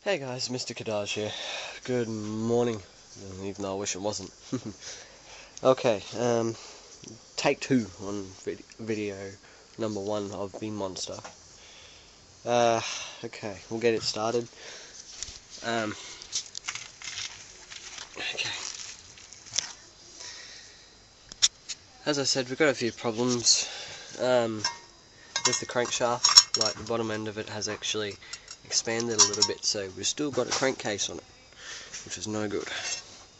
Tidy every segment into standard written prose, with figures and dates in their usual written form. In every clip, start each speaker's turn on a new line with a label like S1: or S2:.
S1: Hey guys, Mr. Kadaj here. Good morning, even though I wish it wasn't. Okay, take 2 on video number 1 of the monster. Okay, we'll get it started. Okay. As I said, we've got a few problems with the crankshaft. Like, the bottom end of it has actually expanded a little bit, so we've still got a crankcase on it, which is no good.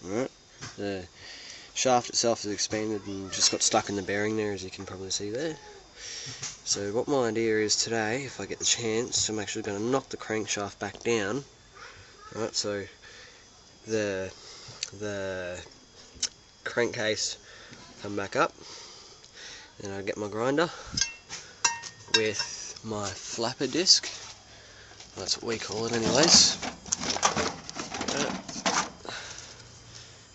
S1: Alright, the shaft itself is expanded and just got stuck in the bearing there, as you can probably see there. So what my idea is today, if I get the chance, I'm actually going to knock the crankshaft back down. Alright, so the crankcase come back up, and I get my grinder with my flapper disc. That's what we call it anyways.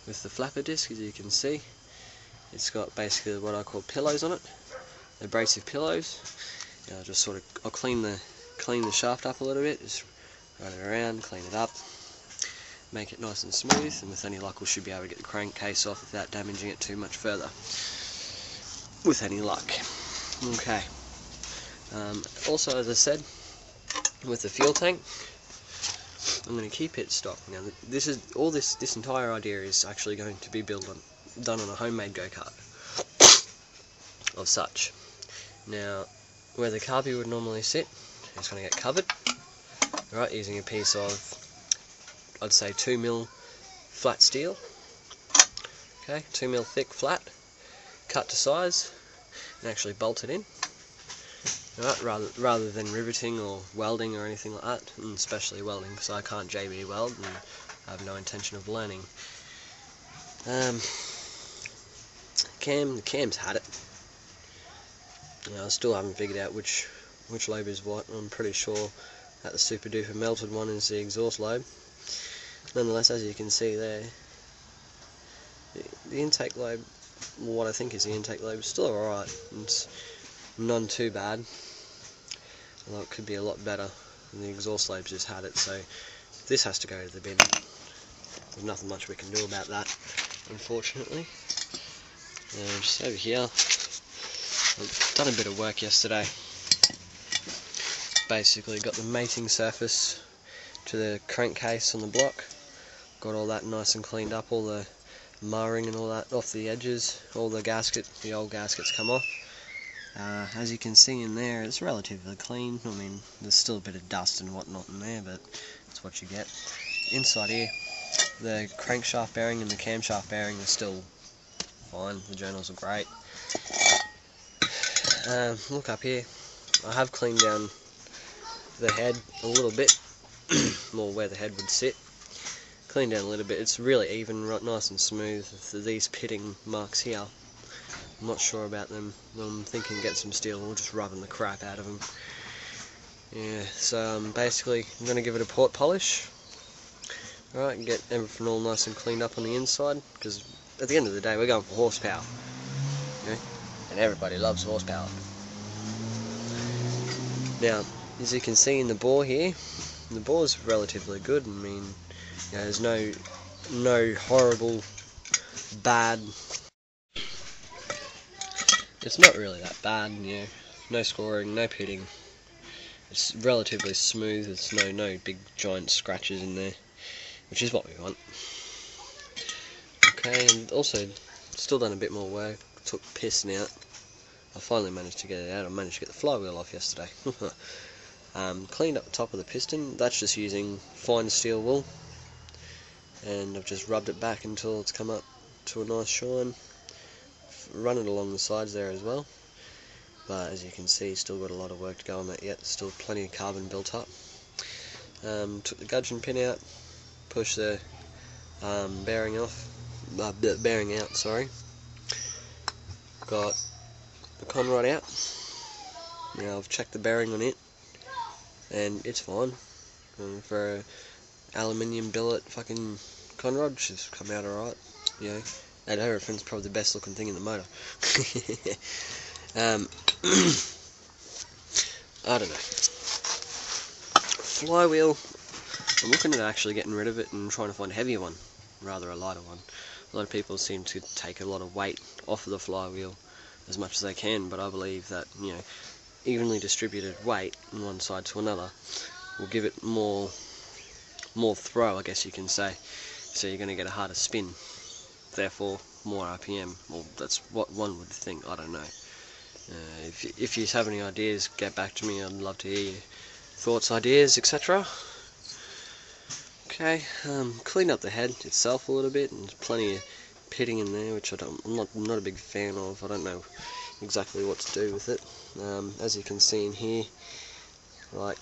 S1: With the flapper disc, as you can see, it's got basically what I call pillows on it, abrasive pillows. I'll just I'll clean the shaft up a little bit, just run it around, clean it up, make it nice and smooth, and with any luck we should be able to get the crankcase off without damaging it too much further. With any luck. Okay. Also, as I said, with the fuel tank, I'm going to keep it stock. Now, this entire idea is actually going to be done on a homemade go-kart of such. Now, where the carby would normally sit, it's going to get covered, right, using a piece of, I'd say 2mm flat steel. Okay, 2mm thick flat, cut to size, and actually bolted in. Right, rather than riveting or welding or anything like that, and especially welding, because I can't JB weld and I have no intention of learning. The cam's had it. I still haven't figured out which lobe is what. I'm pretty sure that the super duper melted one is the exhaust lobe. Nonetheless, as you can see there, the intake lobe, what I think is the intake lobe, is still alright. It's none too bad. Although it could be a lot better, and the exhaust lobe's just had it, so this has to go to the bin. There's nothing much we can do about that, unfortunately. Just over here, I've done a bit of work yesterday. Basically got the mating surface to the crankcase on the block, got all that nice and cleaned up, all the marring and all that off the edges, all the old gaskets come off. As you can see in there, it's relatively clean. I mean, there's still a bit of dust and whatnot in there, but that's what you get. Inside here, the crankshaft bearing and the camshaft bearing are still fine. The journals are great. Look up here. I have cleaned down the head a little bit, more where the head would sit. Cleaned down a little bit. It's really even, nice and smooth. These pitting marks here, I'm not sure about them. I'm thinking get some steel or just rubbing the crap out of them. Yeah, so basically I'm going to give it a port polish. Alright, and get everything all nice and cleaned up on the inside, because at the end of the day we're going for horsepower. Okay? And everybody loves horsepower. Now, as you can see in the bore here, the bore's relatively good. I mean, there's no horrible, bad. It's not really that bad, no scoring, no pitting. It's relatively smooth. There's no big giant scratches in there, which is what we want. Okay, and also still done a bit more work. Took piston out. I finally managed to get it out. I managed to get the flywheel off yesterday. Cleaned up the top of the piston. That's just using fine steel wool, and I've just rubbed it back until it's come up to a nice shine. Run it along the sides there as well, but as you can see, still got a lot of work to go on that yet. Still plenty of carbon built up. Took the gudgeon pin out, pushed the bearing out, sorry. Got the conrod out. Now I've checked the bearing on it, and it's fine. For an aluminium billet fucking conrod, she's come out alright. And everything's probably the best looking thing in the motor. I don't know. Flywheel, I'm looking at actually getting rid of it and trying to find a heavier one, rather a lighter one. A lot of people seem to take a lot of weight off of the flywheel as much as they can, but I believe that, you know, evenly distributed weight from one side to another will give it more throw, I guess you can say. So you're going to get a harder spin, therefore more RPM. Well, that's what one would think. I don't know. If you have any ideas, get back to me. I'd love to hear your thoughts, ideas, etc. Okay, clean up the head itself a little bit, and there's plenty of pitting in there, which I'm not a big fan of. I don't know exactly what to do with it. As you can see in here, like,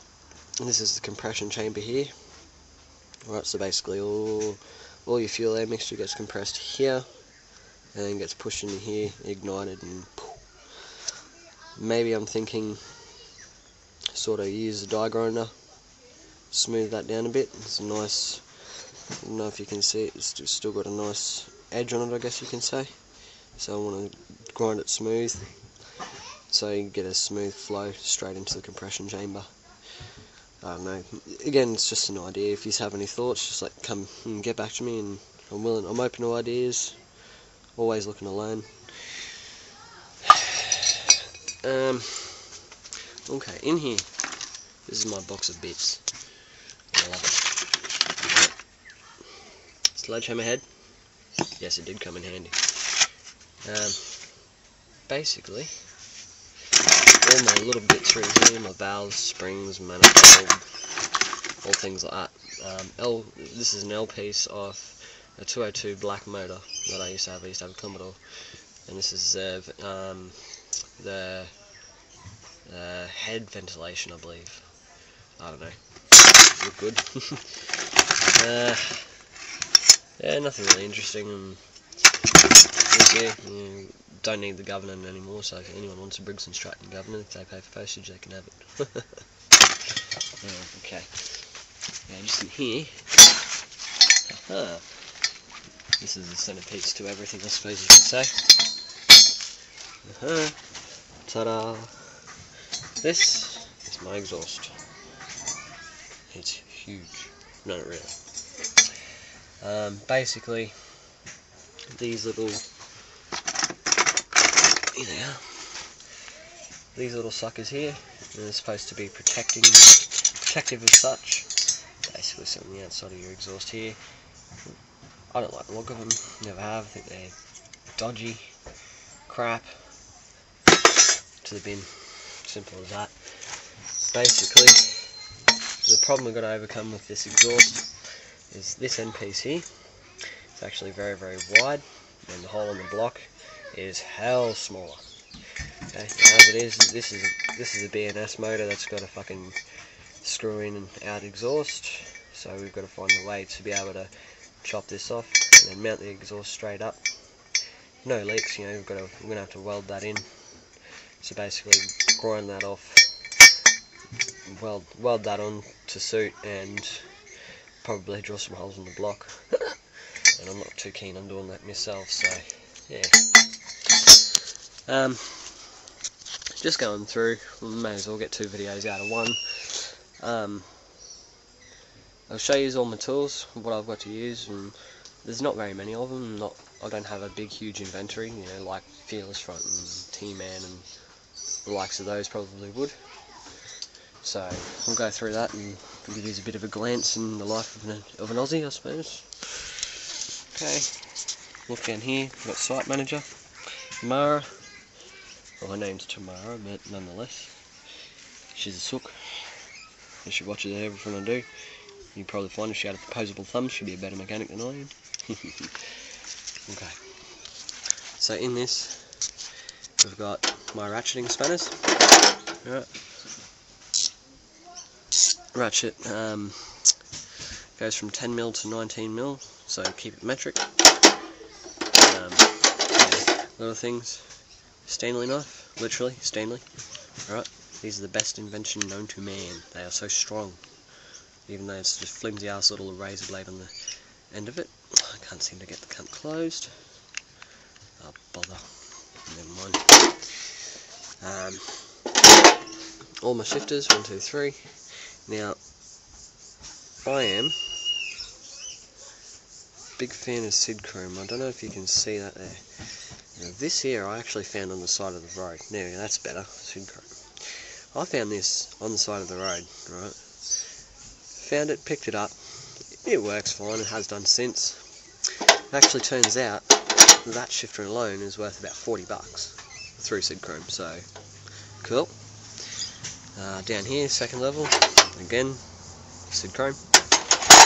S1: this is the compression chamber here. Right, so basically all your fuel air mixture gets compressed here, and then gets pushed into here, ignited, and poof. Maybe I'm thinking sort of use a die grinder, smooth that down a bit. It's a nice, I don't know if you can see it, it's still got a nice edge on it, I guess you can say. So I want to grind it smooth, so you get a smooth flow straight into the compression chamber. I don't know, again, it's just an idea. If you have any thoughts, just like come and get back to me, and I'm open to ideas, always looking to learn. Okay, in here, this is my box of bits. I love it. Sledgehammer head. Yes, it did come in handy. Basically, all my little bits are in here, my valves, springs, manifold, all things like that. This is an L piece off a 202 black motor that I used to have. I used to have a Commodore, and this is the head ventilation, I believe. I don't know. Look good. Yeah, nothing really interesting. And you don't need the governor anymore, so if anyone wants a Briggs & Stratton governor, if they pay for postage, they can have it. Okay. Now just in here, this is the centerpiece to everything, I suppose you could say. Ta-da! This is my exhaust. It's huge. No, not really. Basically, these little, here they are. These little suckers here, they're supposed to be protective as such. Basically, sit on the outside of your exhaust here. I don't like the look of them. Never have. I think they're dodgy, crap. To the bin. Simple as that. Basically, the problem we've got to overcome with this exhaust is this end piece here. It's actually very, very wide, and the hole in the block is hell smaller. Okay, as it is, this is a BNS motor that's got a fucking screw in and out exhaust. So we've got to find a way to be able to chop this off and then mount the exhaust straight up. No leaks, you know. We're gonna have to weld that in. So basically, grind that off, weld that on to suit, and probably drill some holes in the block. And I'm not too keen on doing that myself, so yeah. Just going through, we may as well get 2 videos out of one. I'll show you all my tools, what I've got to use, and there's not very many of them. I don't have a big, huge inventory, you know, like Fearless Front and T-Man and the likes of those probably would. So we'll go through that and give you a bit of a glance in the life of an Aussie, I suppose. Okay, look down here, we've got Site Manager, Tamara. Well, her name's Tamara, but nonetheless, she's a sook. And she watches everything I do. You probably find if she had opposable thumbs, she'd be a better mechanic than I am. Okay, so in this, we've got my ratcheting spanners. Alright. Ratchet goes from 10mm to 19mm, so keep it metric. Little things. Stanley knife, literally, Stanley. Alright, these are the best invention known to man. They are so strong, even though it's just flimsy ass little razor blade on the end of it. I can't seem to get the cunt closed. Oh, bother. Never mind. All my shifters, 1, 2, 3. Now, I am big fan of Sid Chrome. I don't know if you can see that there. Now, this here I actually found on the side of the road. There, that's better. Sid Chrome. I found this on the side of the road, right? Found it, picked it up. It works fine, it has done since. It actually turns out that shifter alone is worth about $40 through Sid Chrome, so cool. Down here, second level, again, Sid Chrome.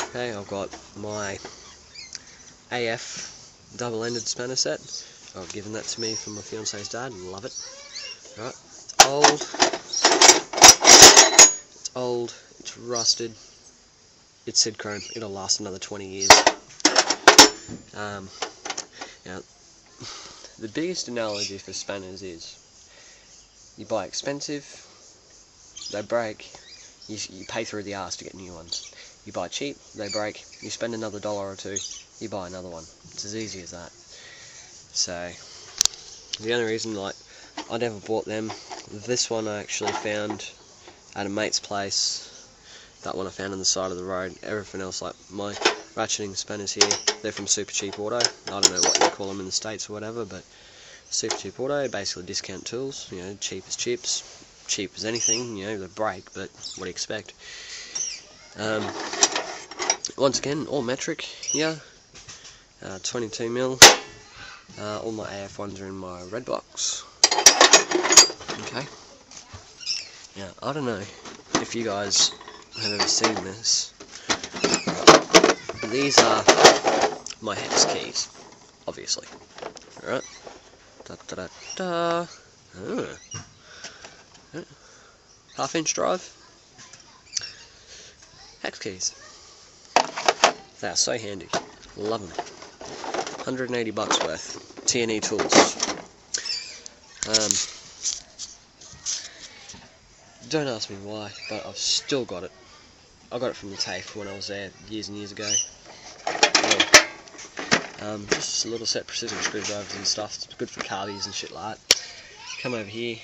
S1: Okay, I've got my AF double-ended spanner set. I've given that to me from my fiance's dad, and love it. Right, it's old, it's rusted, it's Sid Chrome, it'll last another 20 years. Now, the biggest analogy for spanners is, you buy expensive, they break, you pay through the arse to get new ones. You buy cheap, they break, you spend another $1 or $2, you buy another one. It's as easy as that. So, the only reason, like, I never bought them, this one I actually found at a mate's place. That one I found on the side of the road. Everything else, like my ratcheting spanners here, they're from Super Cheap Auto. I don't know what you call them in the States or whatever, but Super Cheap Auto, basically discount tools, you know, cheap as chips, cheap as anything, you know, they break, but what do you expect? Once again, all metric here, 22mm, all my AF ones are in my red box. Okay, now I don't know if you guys have ever seen this. These are my hex keys, obviously. Alright. Da da da da. Oh. Yeah. 1/2-inch drive. Hex keys. They are so handy. Love them. $180 worth. T&E tools. Don't ask me why, but I've still got it. I got it from the TAFE when I was there years and years ago. Yeah. Just a little set of precision screwdrivers and stuff. It's good for carbies and shit like that. Come over here.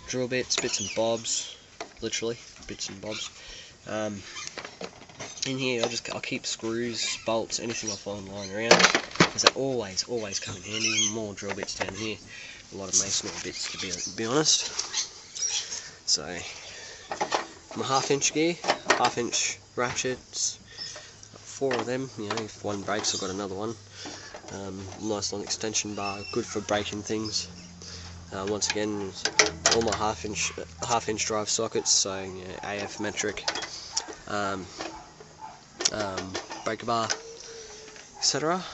S1: Drill bits and bobs. Literally, bits and bobs. In here, I'll keep screws, bolts, anything I find lying around, because they always come in handy. More drill bits down here. A lot of masonry bits, to be honest. So, my 1/2-inch gear, 1/2-inch ratchets, 4 of them, you know, if one breaks I've got another one. Nice long extension bar, good for breaking things. Once again, all my 1/2-inch drive sockets, so you know, AF metric, breaker bar, etc.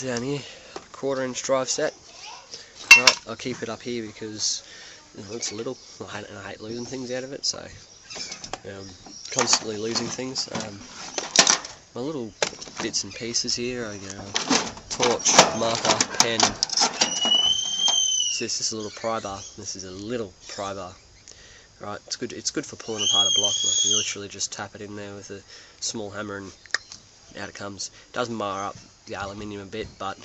S1: Down here, 1/4-inch drive set. Right, I'll keep it up here because you know, it's little. I hate losing things out of it, so constantly losing things. My little bits and pieces here are, you know, torch, marker, pen. So this is a little pry bar. This is a little pry bar. Right, it's good. It's good for pulling apart a block. Like you literally just tap it in there with a small hammer and out it comes. It does mar up the aluminium a bit, but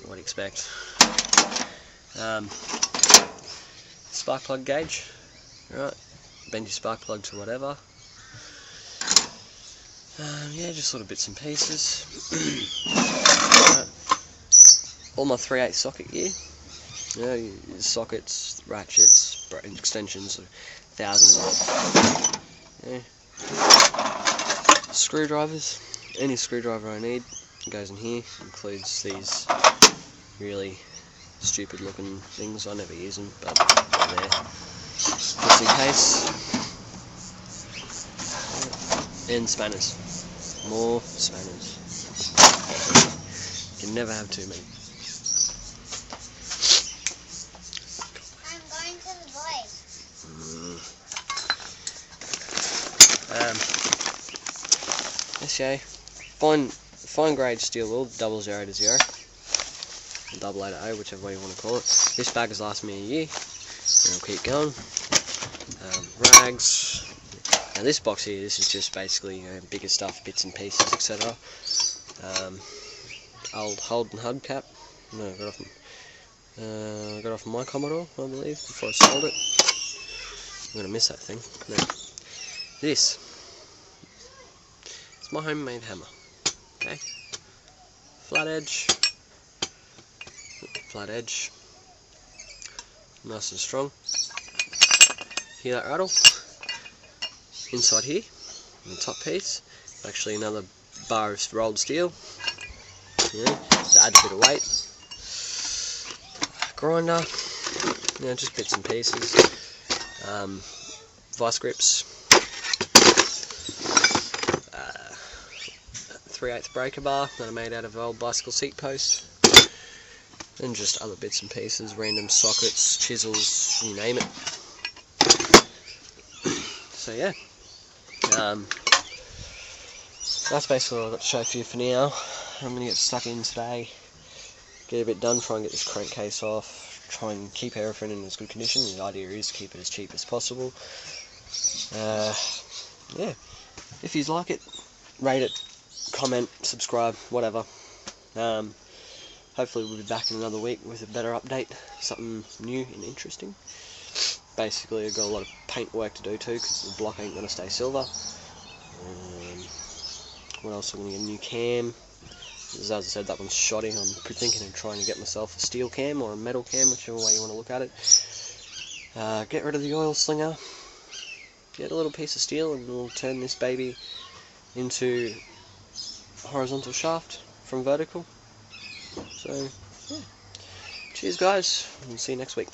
S1: what do you expect? Spark plug gauge. Right, bend your spark plug to whatever. Yeah, just sort of bits and pieces. Right. All my 3/8 socket gear. You know, sockets, ratchets, extensions, 1,000. Yeah. Screwdrivers. Any screwdriver I need goes in here. Includes these really stupid looking things. I never use them, but they're there. Just in case. And spanners. More spanners. You can never have too many.
S2: I'm going to the void.
S1: SJ, fine grade steel wool, 00 to 0. 080, whichever way you want to call it. This bag has lasted me a year, and I'll keep going. Rags. Now this box here, this is just basically, you know, bigger stuff, bits and pieces, etc. Old Holden hubcap. No, I got off my Commodore, I believe, before I sold it. I'm going to miss that thing. No. This. It's my homemade hammer. Okay. Flat edge. Flat edge. Nice and strong. Hear that rattle? Inside here, on the top piece, actually another bar of rolled steel. You know, to add a bit of weight. Grinder. You know, just bits and pieces. Vice grips. 3/8 breaker bar that I made out of old bicycle seat posts. And just other bits and pieces, random sockets, chisels, you name it. So yeah, that's basically all I've got to show for you for now. I'm going to get stuck in today, get a bit done, try and get this crankcase off, try and keep everything in as good condition. The idea is to keep it as cheap as possible. Yeah, if you like it, rate it, comment, subscribe, whatever. Hopefully we'll be back in another week with a better update, something new and interesting. Basically I've got a lot of paint work to do too, because the block ain't going to stay silver. What else? I'm going to get a new cam. As I said, that one's shoddy. I'm thinking of trying to get myself a steel cam or a metal cam, whichever way you want to look at it. Get rid of the oil slinger. Get a little piece of steel and we'll turn this baby into a horizontal shaft from vertical. So, yeah. Cheers guys, and see you next week.